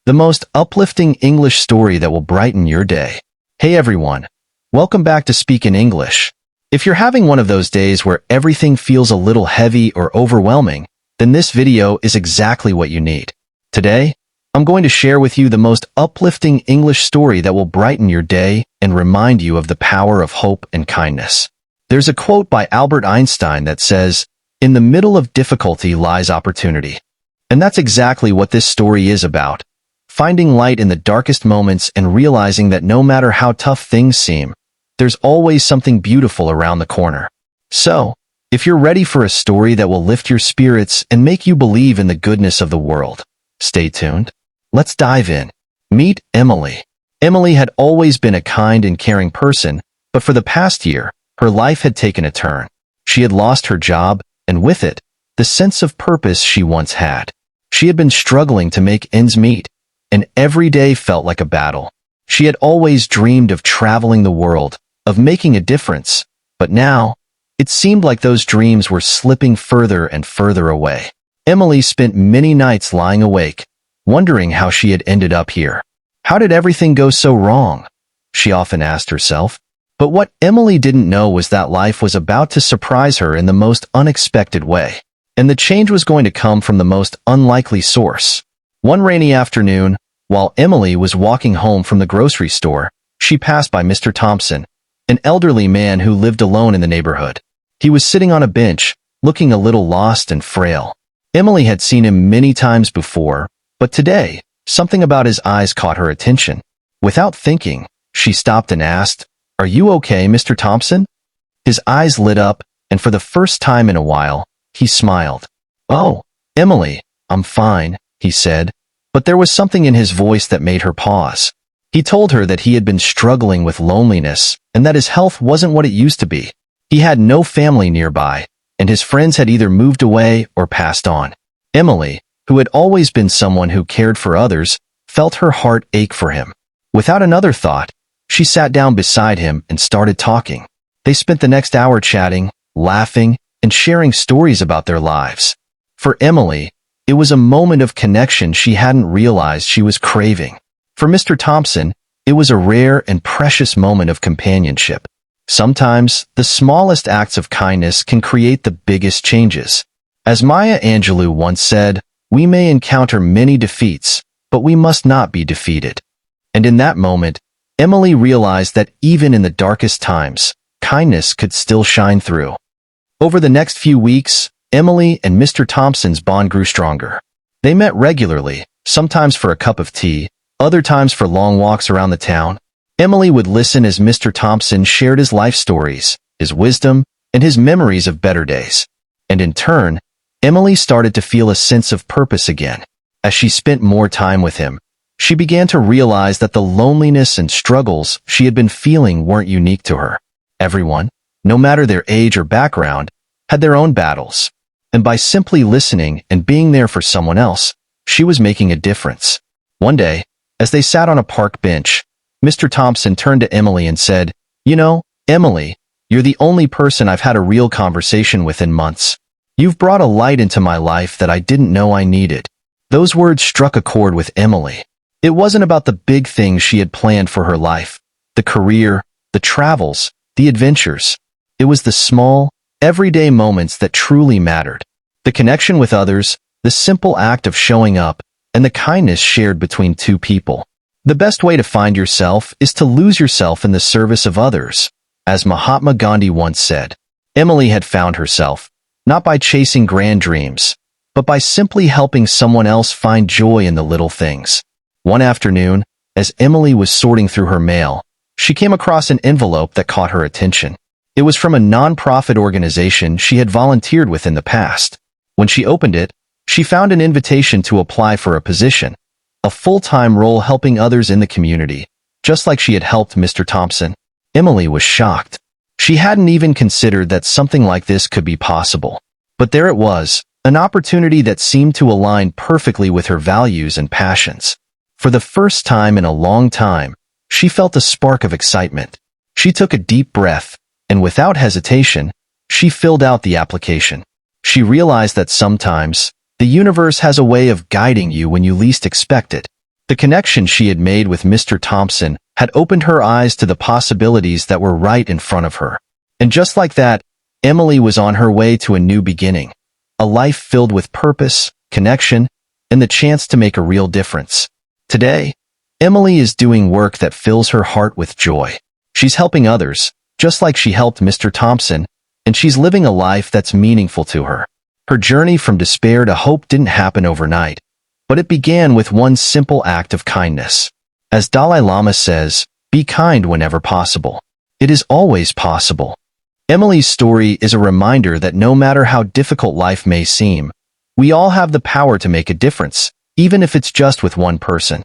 the most uplifting English story that will brighten your day. Hey everyone, welcome back to Speak in English. If you're having one of those days where everything feels a little heavy or overwhelming, then this video is exactly what you need. Today, I'm going to share with you the most uplifting English story that will brighten your day and remind you of the power of hope and kindness. There's a quote by Albert Einstein that says, "In the middle of difficulty lies opportunity." And that's exactly what this story is about. Finding light in the darkest moments and realizing that no matter how tough things seem, there's always something beautiful around the corner. So, if you're ready for a story that will lift your spirits and make you believe in the goodness of the world, stay tuned. Let's dive in. Meet Emily. Emily had always been a kind and caring person, but for the past year, her life had taken a turn. She had lost her job, and with it, the sense of purpose she once had. She had been struggling to make ends meet, and every day felt like a battle. She had always dreamed of traveling the world, of making a difference, but now, it seemed like those dreams were slipping further and further away. Emily spent many nights lying awake, wondering how she had ended up here. How did everything go so wrong? She often asked herself. But what Emily didn't know was that life was about to surprise her in the most unexpected way. And the change was going to come from the most unlikely source. One rainy afternoon, while Emily was walking home from the grocery store, she passed by Mr. Thompson, an elderly man who lived alone in the neighborhood. He was sitting on a bench, looking a little lost and frail. Emily had seen him many times before, but today, something about his eyes caught her attention. Without thinking, she stopped and asked, "Are you okay, Mr. Thompson?" His eyes lit up, and for the first time in a while, he smiled. "Oh, Emily, I'm fine," he said, but there was something in his voice that made her pause. He told her that he had been struggling with loneliness and that his health wasn't what it used to be. He had no family nearby, and his friends had either moved away or passed on. Emily, who had always been someone who cared for others, felt her heart ache for him. Without another thought, she sat down beside him and started talking. They spent the next hour chatting, laughing, and sharing stories about their lives. For Emily, it was a moment of connection she hadn't realized she was craving. For Mr. Thompson, it was a rare and precious moment of companionship. Sometimes, the smallest acts of kindness can create the biggest changes. As Maya Angelou once said, "We may encounter many defeats, but we must not be defeated." And in that moment, Emily realized that even in the darkest times, kindness could still shine through. Over the next few weeks, Emily and Mr. Thompson's bond grew stronger. They met regularly, sometimes for a cup of tea, other times for long walks around the town. Emily would listen as Mr. Thompson shared his life stories, his wisdom, and his memories of better days. And in turn, Emily started to feel a sense of purpose again. As she spent more time with him, she began to realize that the loneliness and struggles she had been feeling weren't unique to her. Everyone, no matter their age or background, had their own battles. And by simply listening and being there for someone else, she was making a difference. One day, as they sat on a park bench, Mr. Thompson turned to Emily and said, "You know, Emily, you're the only person I've had a real conversation with in months. You've brought a light into my life that I didn't know I needed." Those words struck a chord with Emily. It wasn't about the big things she had planned for her life, the career, the travels, the adventures. It was the small, everyday moments that truly mattered. The connection with others, the simple act of showing up, and the kindness shared between two people. The best way to find yourself is to lose yourself in the service of others. As Mahatma Gandhi once said, Emily had found herself, not by chasing grand dreams, but by simply helping someone else find joy in the little things. One afternoon, as Emily was sorting through her mail, she came across an envelope that caught her attention. It was from a non-profit organization she had volunteered with in the past. When she opened it, she found an invitation to apply for a position, a full-time role helping others in the community, just like she had helped Mr. Thompson. Emily was shocked. She hadn't even considered that something like this could be possible. But there it was, an opportunity that seemed to align perfectly with her values and passions. For the first time in a long time, she felt a spark of excitement. She took a deep breath, and without hesitation, she filled out the application. She realized that sometimes, the universe has a way of guiding you when you least expect it. The connection she had made with Mr. Thompson had opened her eyes to the possibilities that were right in front of her. And just like that, Emily was on her way to a new beginning, a life filled with purpose, connection, and the chance to make a real difference. Today, Emily is doing work that fills her heart with joy. She's helping others, just like she helped Mr. Thompson, and she's living a life that's meaningful to her. Her journey from despair to hope didn't happen overnight, but it began with one simple act of kindness. As Dalai Lama says, be kind whenever possible. It is always possible. Emily's story is a reminder that no matter how difficult life may seem, we all have the power to make a difference, even if it's just with one person.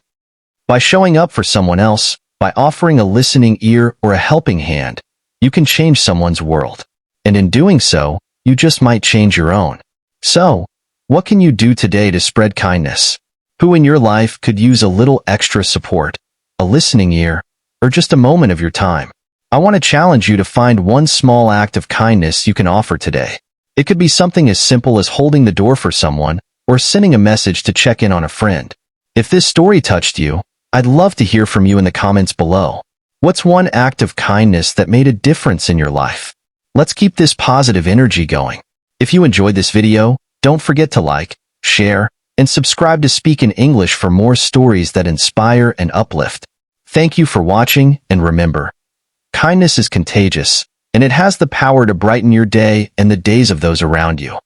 By showing up for someone else, by offering a listening ear or a helping hand, you can change someone's world. And in doing so, you just might change your own. So, what can you do today to spread kindness? Who in your life could use a little extra support, a listening ear, or just a moment of your time? I want to challenge you to find one small act of kindness you can offer today. It could be something as simple as holding the door for someone or sending a message to check in on a friend. If this story touched you, I'd love to hear from you in the comments below. What's one act of kindness that made a difference in your life? Let's keep this positive energy going. If you enjoyed this video, don't forget to like, share, and subscribe to Speak in English for more stories that inspire and uplift. Thank you for watching, and remember, kindness is contagious, and it has the power to brighten your day and the days of those around you.